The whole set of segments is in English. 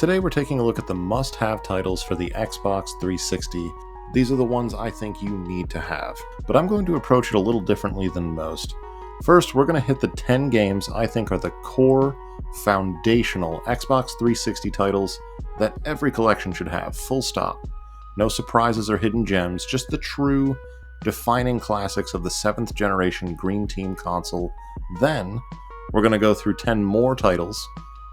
Today we're taking a look at the must-have titles for the Xbox 360. These are the ones I think you need to have, but I'm going to approach it a little differently than most. First, we're going to hit the 10 games I think are the core, foundational Xbox 360 titles that every collection should have, full stop. No surprises or hidden gems, just the true, defining classics of the 7th generation Green Team console. Then, we're going to go through 10 more titles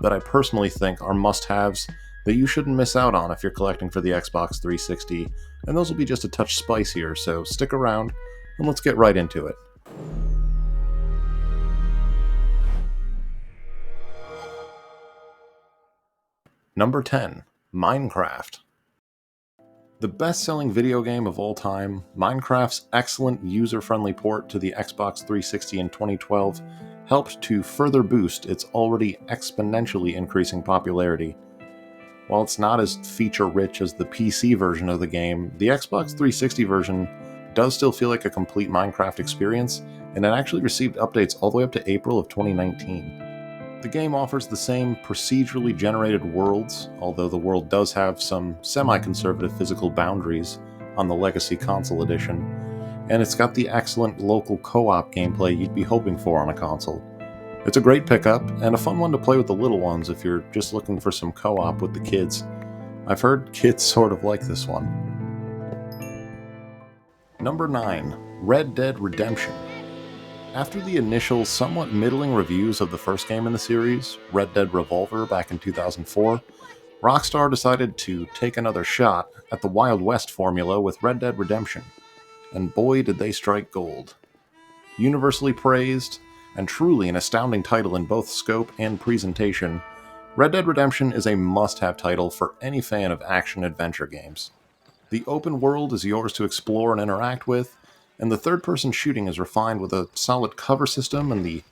that I personally think are must-haves that you shouldn't miss out on if you're collecting for the Xbox 360, and those will be just a touch spicier, so stick around and let's get right into it. Number 10. Minecraft. The best-selling video game of all time, Minecraft's excellent user-friendly port to the Xbox 360 in 2012 helped to further boost its already exponentially increasing popularity. While it's not as feature-rich as the PC version of the game, the Xbox 360 version does still feel like a complete Minecraft experience, and it actually received updates all the way up to April of 2019. The game offers the same procedurally generated worlds, although the world does have some semi-conservative physical boundaries on the Legacy Console Edition, and it's got the excellent local co-op gameplay you'd be hoping for on a console. It's a great pickup, and a fun one to play with the little ones if you're just looking for some co-op with the kids. I've heard kids sort of like this one. Number 9. Red Dead Redemption. After the initial, somewhat middling reviews of the first game in the series, Red Dead Revolver, back in 2004, Rockstar decided to take another shot at the Wild West formula with Red Dead Redemption. And boy did they strike gold. Universally praised, and truly an astounding title in both scope and presentation, Red Dead Redemption is a must-have title for any fan of action-adventure games. The open world is yours to explore and interact with, and the third-person shooting is refined with a solid cover system and the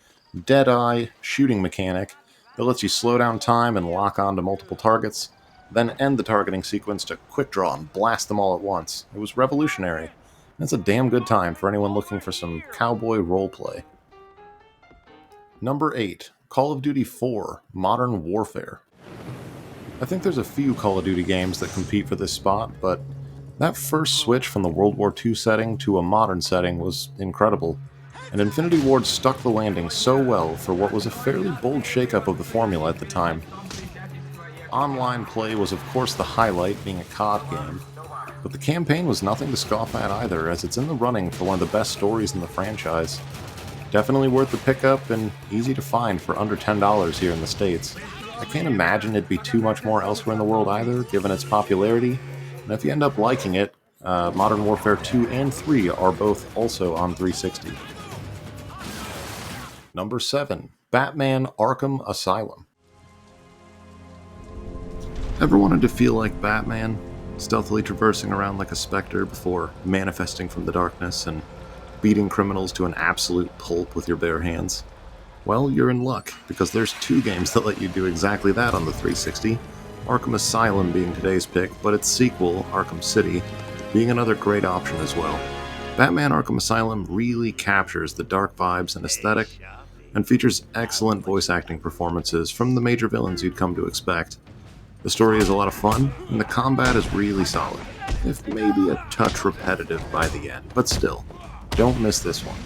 dead-eye shooting mechanic that lets you slow down time and lock on to multiple targets, then end the targeting sequence to quick draw and blast them all at once. It was revolutionary. It's a damn good time for anyone looking for some cowboy roleplay. Number 8. Call of Duty 4 Modern Warfare. I think there's a few Call of Duty games that compete for this spot, but that first switch from the World War II setting to a modern setting was incredible, and Infinity Ward stuck the landing so well for what was a fairly bold shakeup of the formula at the time. Online play was of course the highlight, being a COD game, but the campaign was nothing to scoff at either, as it's in the running for one of the best stories in the franchise. Definitely worth the pickup and easy to find for under $10 here in the States. I can't imagine it'd be too much more elsewhere in the world either, given its popularity, and if you end up liking it, Modern Warfare 2 and 3 are both also on 360. Number 7. Batman Arkham Asylum. Ever wanted to feel like Batman? Stealthily traversing around like a specter before manifesting from the darkness and beating criminals to an absolute pulp with your bare hands? Well, you're in luck, because there's 2 games that let you do exactly that on the 360, Arkham Asylum being today's pick, but its sequel, Arkham City, being another great option as well. Batman Arkham Asylum really captures the dark vibes and aesthetic, and features excellent voice acting performances from the major villains you'd come to expect. The story is a lot of fun, and the combat is really solid, if maybe a touch repetitive by the end, but still, don't miss this one.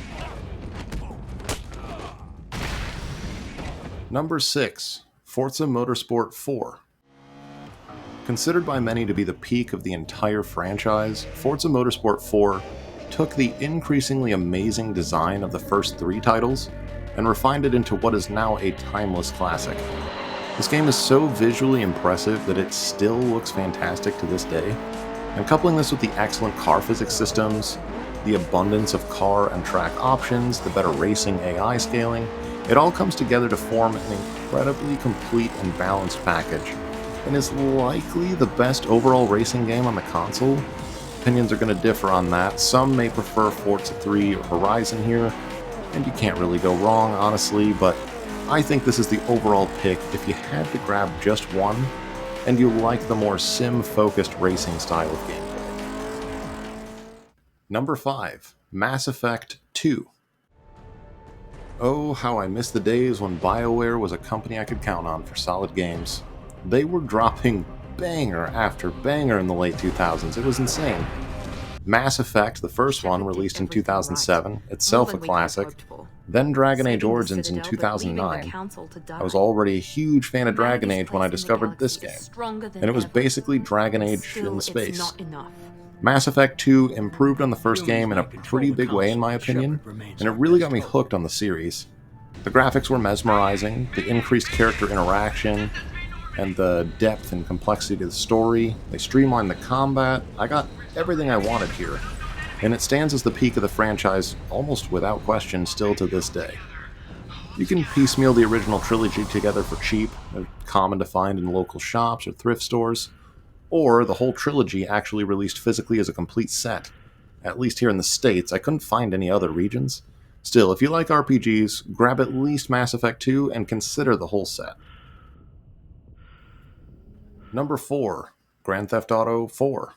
Number 6. Forza Motorsport 4. Considered by many to be the peak of the entire franchise, Forza Motorsport 4 took the increasingly amazing design of the first 3 titles and refined it into what is now a timeless classic. This game is so visually impressive that it still looks fantastic to this day, and coupling this with the excellent car physics systems, the abundance of car and track options, the better racing AI scaling, it all comes together to form an incredibly complete and balanced package, and is likely the best overall racing game on the console. Opinions are going to differ on that. Some may prefer Forza 3 or Horizon here, and you can't really go wrong, honestly, but I think this is the overall pick if you had to grab just one, and you like the more sim-focused racing style of gameplay. Number 5. Mass Effect 2. Oh, how I miss the days when BioWare was a company I could count on for solid games. They were dropping banger after banger in the late 2000s. It was insane. Mass Effect, the first one, released in 2007, itself a classic. Then Dragon Age Origins in 2009. I was already a huge fan of Dragon Age when I discovered this game, and it was basically Dragon Age in space. Mass Effect 2 improved on the first game in a pretty big way in my opinion, and it really got me hooked on the series. The graphics were mesmerizing, the increased character interaction, and the depth and complexity of the story. They streamlined the combat. I got everything I wanted here, and it stands as the peak of the franchise almost without question still to this day. You can piecemeal the original trilogy together for cheap, they're common to find in local shops or thrift stores, or the whole trilogy actually released physically as a complete set. At least here in the States, I couldn't find any other regions. Still, if you like RPGs, grab at least Mass Effect 2 and consider the whole set. Number 4, Grand Theft Auto 4.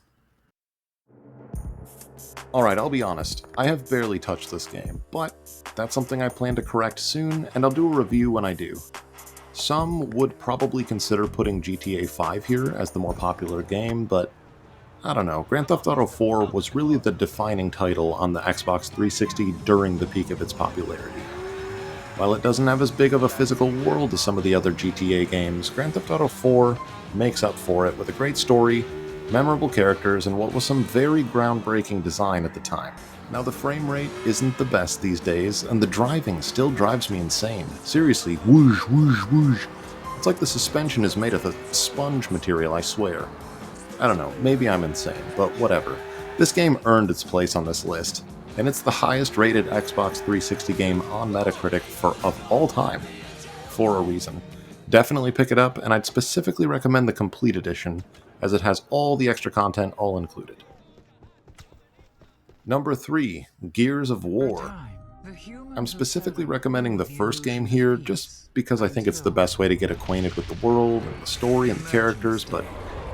Alright, I'll be honest, I have barely touched this game, but that's something I plan to correct soon, and I'll do a review when I do. Some would probably consider putting GTA 5 here as the more popular game, but I don't know, Grand Theft Auto 4 was really the defining title on the Xbox 360 during the peak of its popularity. While it doesn't have as big of a physical world as some of the other GTA games, Grand Theft Auto 4 makes up for it with a great story, memorable characters, and what was some very groundbreaking design at the time. Now the frame rate isn't the best these days, and the driving still drives me insane. Seriously, whoosh, whoosh, whoosh. It's like the suspension is made of a sponge material, I swear. I don't know, maybe I'm insane, but whatever. This game earned its place on this list, and it's the highest rated Xbox 360 game on Metacritic of all time, for a reason. Definitely pick it up, and I'd specifically recommend the Complete Edition, as it has all the extra content all included. Number 3, Gears of War. I'm specifically recommending the first game here just because I think it's the best way to get acquainted with the world, and the story, and the characters, but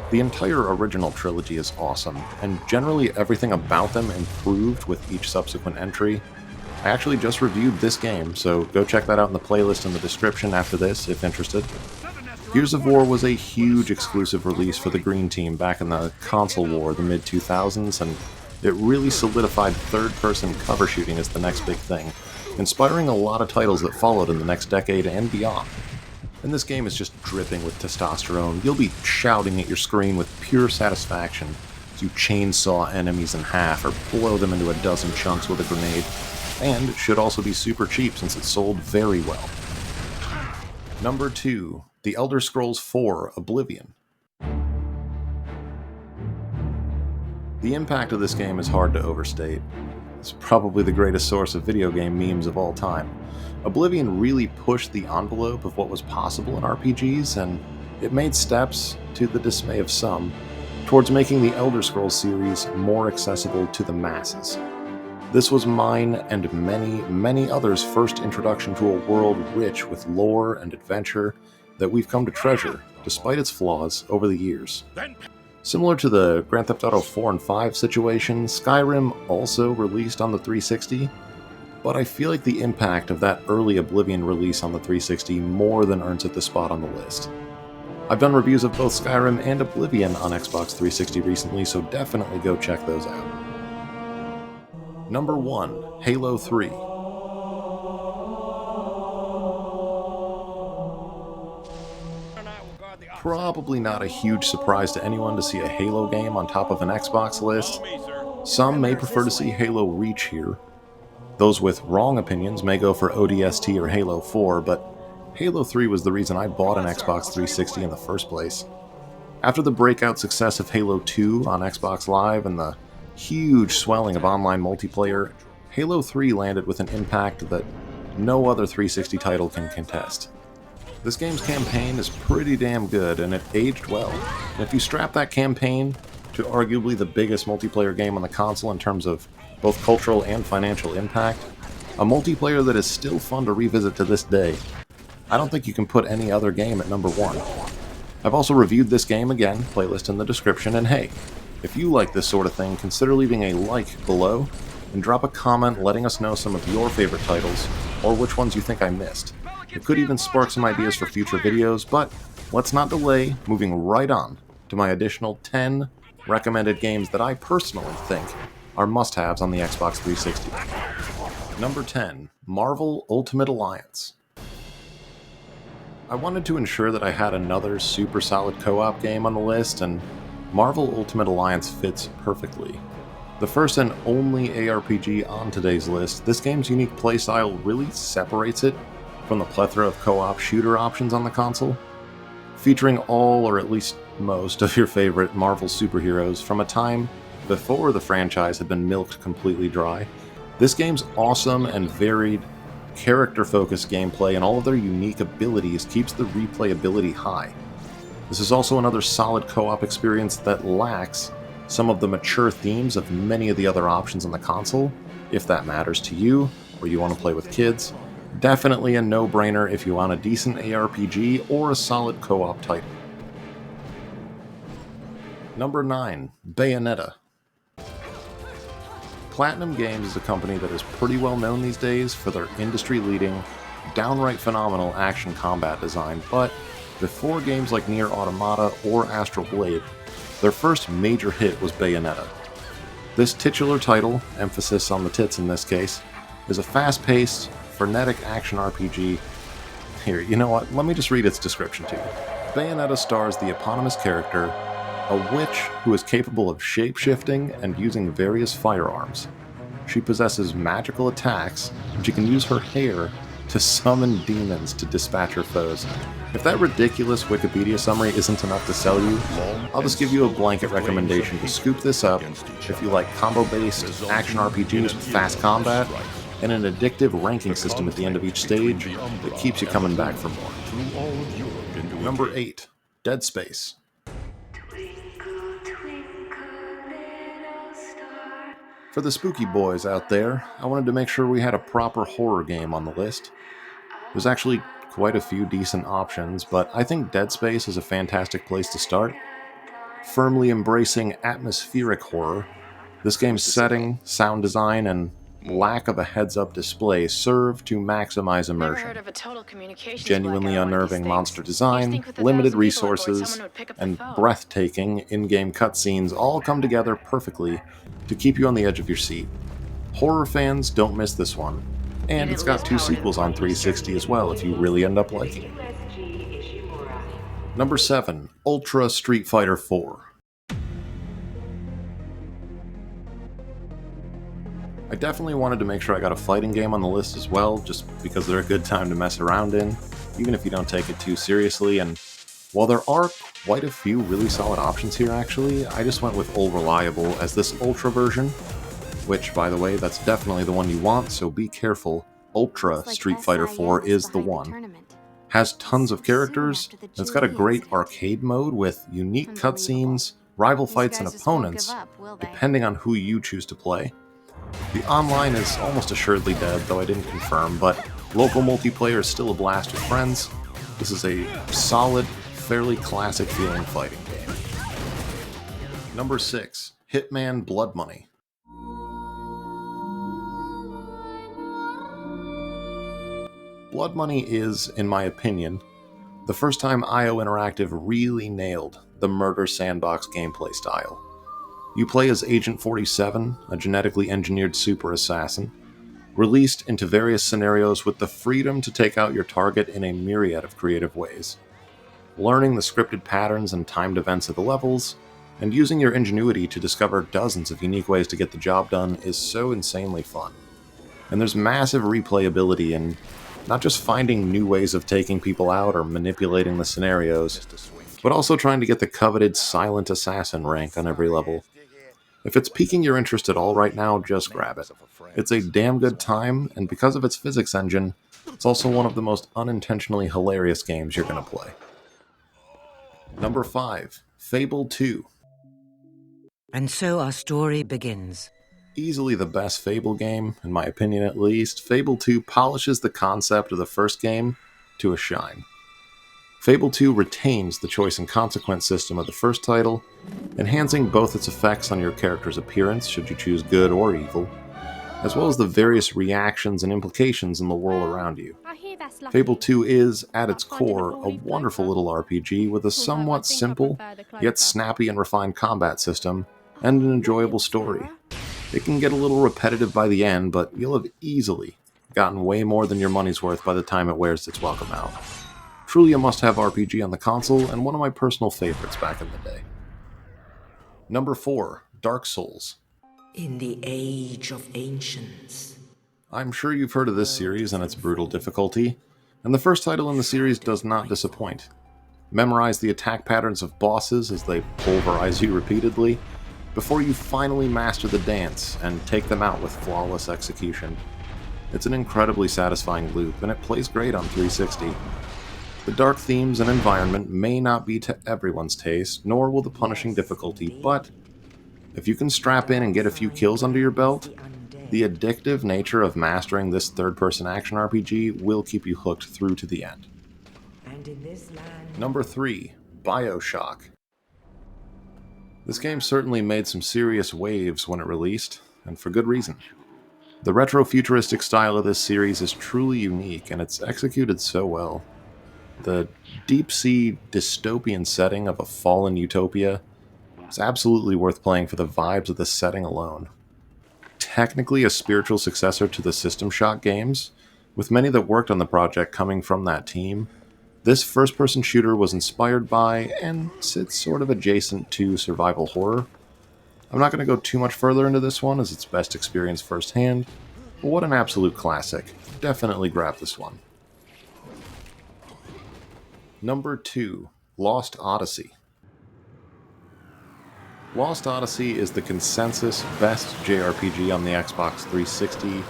the entire original trilogy is awesome, and generally everything about them improved with each subsequent entry. I actually just reviewed this game, so go check that out in the playlist in the description after this if interested. Gears of War was a huge exclusive release for the Green Team back in the console war, the mid-2000s, and it really solidified third-person cover shooting as the next big thing, inspiring a lot of titles that followed in the next decade and beyond. And this game is just dripping with testosterone. You'll be shouting at your screen with pure satisfaction as you chainsaw enemies in half or blow them into a dozen chunks with a grenade, and it should also be super cheap since it sold very well. Number 2, The Elder Scrolls IV: Oblivion. The impact of this game is hard to overstate. It's probably the greatest source of video game memes of all time. Oblivion really pushed the envelope of what was possible in RPGs, and it made steps, to the dismay of some, towards making the Elder Scrolls series more accessible to the masses. This was mine and many, many others' first introduction to a world rich with lore and adventure that we've come to treasure, despite its flaws, over the years. Similar to the Grand Theft Auto 4 and 5 situation, Skyrim also released on the 360, but I feel like the impact of that early Oblivion release on the 360 more than earns it the spot on the list. I've done reviews of both Skyrim and Oblivion on Xbox 360 recently, so definitely go check those out. Number 1, Halo 3. Probably not a huge surprise to anyone to see a Halo game on top of an Xbox list. Some may prefer to see Halo Reach here. Those with wrong opinions may go for ODST or Halo 4, but Halo 3 was the reason I bought an Xbox 360 in the first place. After the breakout success of Halo 2 on Xbox Live and the huge swelling of online multiplayer, Halo 3 landed with an impact that no other 360 title can contest. This game's campaign is pretty damn good, and it aged well. And if you strap that campaign to arguably the biggest multiplayer game on the console in terms of both cultural and financial impact, a multiplayer that is still fun to revisit to this day, I don't think you can put any other game at number 1. I've also reviewed this game again, playlist in the description, and hey, if you like this sort of thing, consider leaving a like below, and drop a comment letting us know some of your favorite titles, or which ones you think I missed. It could even spark some ideas for future videos, but let's not delay, moving right on to my additional 10 recommended games that I personally think are must-haves on the Xbox 360. Number 10, Marvel Ultimate Alliance. I wanted to ensure that I had another super solid co-op game on the list, and Marvel Ultimate Alliance fits perfectly. The first and only ARPG on today's list, this game's unique playstyle really separates it from the plethora of co-op shooter options on the console, featuring all or at least most of your favorite Marvel superheroes from a time before the franchise had been milked completely dry. This game's awesome and varied character-focused gameplay and all of their unique abilities keeps the replayability high. This is also another solid co-op experience that lacks some of the mature themes of many of the other options on the console. If that matters to you, or you want to play with kids, definitely a no-brainer if you want a decent ARPG or a solid co-op title. Number 9, Bayonetta. Platinum Games is a company that is pretty well known these days for their industry-leading, downright phenomenal action combat design, but before games like Nier Automata or Astral Blade, their first major hit was Bayonetta. This titular title, emphasis on the tits in this case, is a fast-paced, frenetic action RPG. Here, you know what? Let me just read its description to you. Bayonetta stars the eponymous character, a witch who is capable of shape-shifting and using various firearms. She possesses magical attacks, and she can use her hair to summon demons to dispatch her foes. If that ridiculous Wikipedia summary isn't enough to sell you, I'll just give you a blanket recommendation to scoop this up if you like combo-based action RPGs with fast combat and an addictive ranking system at the end of each stage that keeps you coming back for more. Number 8, Dead Space. For the spooky boys out there, I wanted to make sure we had a proper horror game on the list. There's actually quite a few decent options, but I think Dead Space is a fantastic place to start. Firmly embracing atmospheric horror, this game's setting, sound design, and lack of a heads-up display serve to maximize immersion. Genuinely unnerving monster design, limited resources, and breathtaking in-game cutscenes all come together perfectly to keep you on the edge of your seat. Horror fans don't miss this one, and it's got 2 sequels on 360 as well if you really end up liking it. Number 7, Ultra Street Fighter 4. I definitely wanted to make sure I got a fighting game on the list as well, just because they're a good time to mess around in, even if you don't take it too seriously, and while there are quite a few really solid options here actually, I just went with All Reliable as this Ultra version, which, by the way, that's definitely the one you want, so be careful. Ultra Street Fighter 4 is the one. Has tons of characters, and it's got a great arcade mode with unique cutscenes, rival fights, and opponents, depending on who you choose to play. The online is almost assuredly dead, though I didn't confirm, but local multiplayer is still a blast with friends. This is a solid, fairly classic feeling fighting game. Number 6, Hitman Blood Money. Blood Money is, in my opinion, the first time IO Interactive really nailed the murder sandbox gameplay style. You play as Agent 47, a genetically engineered super assassin, released into various scenarios with the freedom to take out your target in a myriad of creative ways. Learning the scripted patterns and timed events of the levels, and using your ingenuity to discover dozens of unique ways to get the job done is so insanely fun. And there's massive replayability in not just finding new ways of taking people out or manipulating the scenarios, but also trying to get the coveted Silent Assassin rank on every level. If it's piquing your interest at all right now, just grab it. It's a damn good time, and because of its physics engine, it's also one of the most unintentionally hilarious games you're going to play. Number 5, Fable 2. And so our story begins. Easily the best Fable game, in my opinion at least, Fable 2 polishes the concept of the first game to a shine. Fable 2 retains the choice and consequence system of the first title, enhancing both its effects on your character's appearance should you choose good or evil, as well as the various reactions and implications in the world around you. Fable 2 is, at its core, a wonderful little RPG with a somewhat simple, yet snappy and refined combat system, and an enjoyable story. It can get a little repetitive by the end, but you'll have easily gotten way more than your money's worth by the time it wears its welcome out. Truly a must-have RPG on the console, and one of my personal favorites back in the day. Number 4, Dark Souls. In the Age of Ancients. I'm sure you've heard of this series and its brutal difficulty, and the first title in the series does not disappoint. Memorize the attack patterns of bosses as they pulverize you repeatedly, before you finally master the dance and take them out with flawless execution. It's an incredibly satisfying loop, and it plays great on 360. The dark themes and environment may not be to everyone's taste, nor will the punishing difficulty, but if you can strap in and get a few kills under your belt, the addictive nature of mastering this third-person action RPG will keep you hooked through to the end. Number 3, BioShock. This game certainly made some serious waves when it released, and for good reason. The retro-futuristic style of this series is truly unique, and it's executed so well. The deep-sea dystopian setting of a fallen utopia is absolutely worth playing for the vibes of the setting alone. Technically a spiritual successor to the System Shock games, with many that worked on the project coming from that team, this first-person shooter was inspired by, and sits sort of adjacent to, survival horror. I'm not going to go too much further into this one as it's best experienced firsthand, but what an absolute classic. Definitely grab this one. Number 2, Lost Odyssey. Lost Odyssey is the consensus best JRPG on the Xbox 360.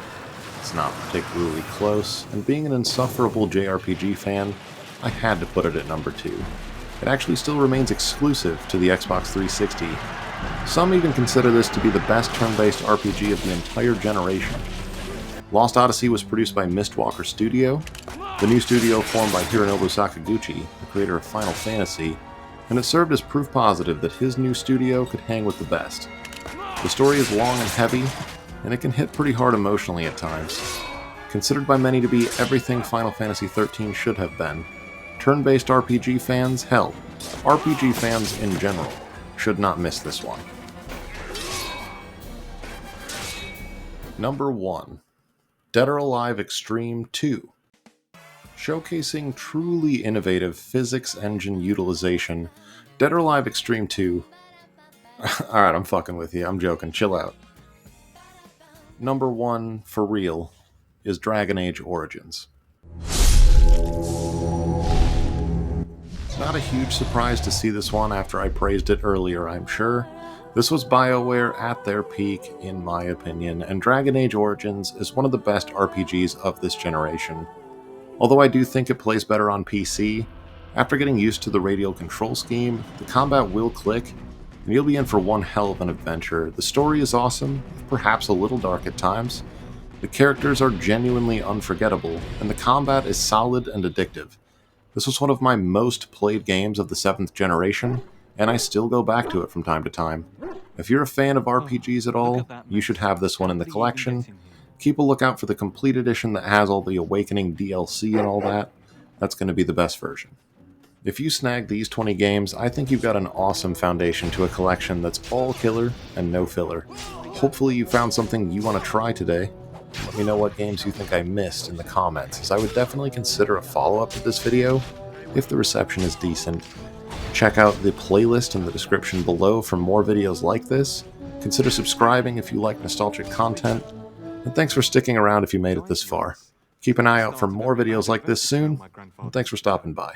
It's not particularly close, and being an insufferable JRPG fan, I had to put it at number 2. It actually still remains exclusive to the Xbox 360. Some even consider this to be the best turn-based RPG of the entire generation. Lost Odyssey was produced by Mistwalker Studio, the new studio formed by Hironobu Sakaguchi, the creator of Final Fantasy, and it served as proof positive that his new studio could hang with the best. The story is long and heavy, and it can hit pretty hard emotionally at times. Considered by many to be everything Final Fantasy XIII should have been, turn-based RPG fans, hell, RPG fans in general, should not miss this one. Number 1, Dead or Alive Extreme 2. Showcasing truly innovative physics engine utilization, Dead or Alive Extreme 2... Alright, I'm fucking with you, I'm joking, chill out. Number 1, for real, is Dragon Age Origins. It's not a huge surprise to see this one after I praised it earlier, I'm sure. This was BioWare at their peak, in my opinion, and Dragon Age Origins is one of the best RPGs of this generation. Although I do think it plays better on PC, after getting used to the radial control scheme, the combat will click, and you'll be in for one hell of an adventure. The story is awesome, perhaps a little dark at times. The characters are genuinely unforgettable, and the combat is solid and addictive. This was one of my most played games of the 7th generation, and I still go back to it from time to time. If you're a fan of RPGs at all, you should have this one in the collection. Keep a lookout for the complete edition that has all the Awakening DLC and all that. That's going to be the best version. If you snag these 20 games, I think you've got an awesome foundation to a collection that's all killer and no filler. Hopefully you found something you want to try today. Let me know what games you think I missed in the comments, as I would definitely consider a follow-up to this video if the reception is decent. Check out the playlist in the description below for more videos like this. Consider subscribing if you like nostalgic content. And thanks for sticking around if you made it this far. Keep an eye out for more videos like this soon, and thanks for stopping by.